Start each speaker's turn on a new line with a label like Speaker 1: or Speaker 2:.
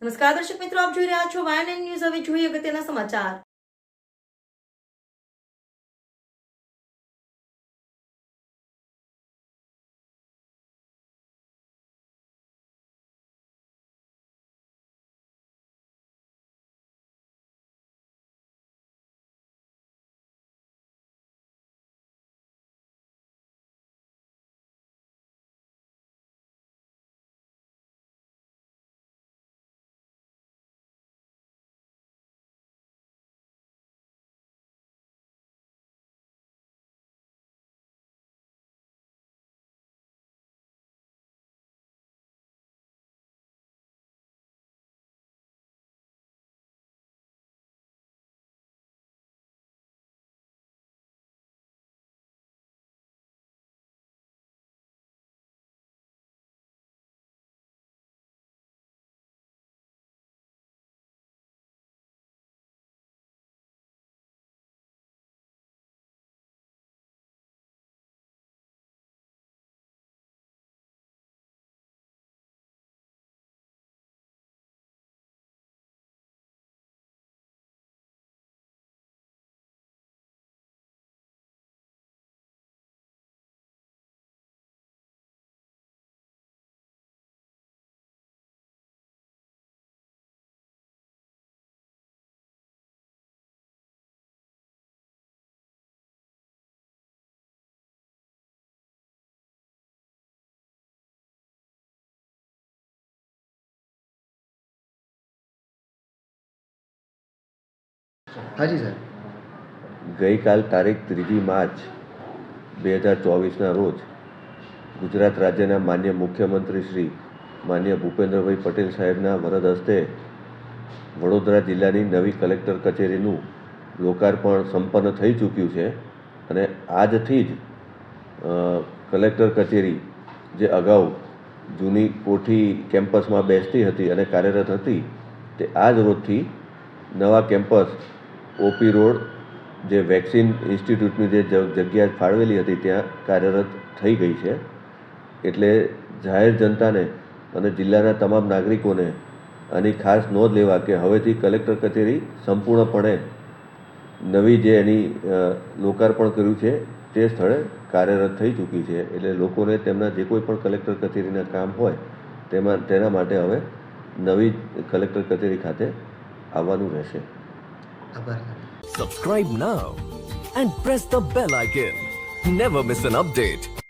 Speaker 1: નમસ્કાર દર્શક મિત્રો, આપ જોઈ રહ્યા છો વાયન ન્યૂઝ. હવે જોઈએ અગત્યના સમાચાર.
Speaker 2: હાજી સર.
Speaker 3: ગઈકાલ તારીખ 3 માર્ચ 2024ના રોજ ગુજરાત રાજ્યના માન્ય મુખ્યમંત્રી શ્રી માન્ય ભૂપેન્દ્રભાઈ પટેલ સાહેબના વરદ હસ્તે વડોદરા જિલ્લાની નવી કલેક્ટર કચેરીનું લોકાર્પણ સંપન્ન થઈ ચૂક્યું છે અને આજથી જ કલેક્ટર કચેરી જે અગાઉ જૂની કોઠી કેમ્પસમાં બેસતી હતી અને કાર્યરત હતી તે આજ રોજથી નવા કેમ્પસ ઓપી રોડ જે વેક્સિન ઇન્સ્ટિટ્યૂટની જે જગ્યા ફાળવેલી હતી ત્યાં કાર્યરત થઈ ગઈ છે. એટલે જાહેર જનતાને અને જિલ્લાના તમામ નાગરિકોને આની ખાસ નોંધ લેવા કે હવેથી કલેક્ટર કચેરી સંપૂર્ણપણે નવી જે એની લોકાર્પણ કર્યું છે તે સ્થળે કાર્યરત થઈ ચૂકી છે. એટલે લોકોને તેમના જે કોઈ પણ કલેક્ટર કચેરીના કામ હોય તેના માટે હવે નવી કલેક્ટર કચેરી ખાતે આવવાનું રહેશે.
Speaker 2: આભાર.
Speaker 4: Subscribe now and press the bell icon. Never miss an update.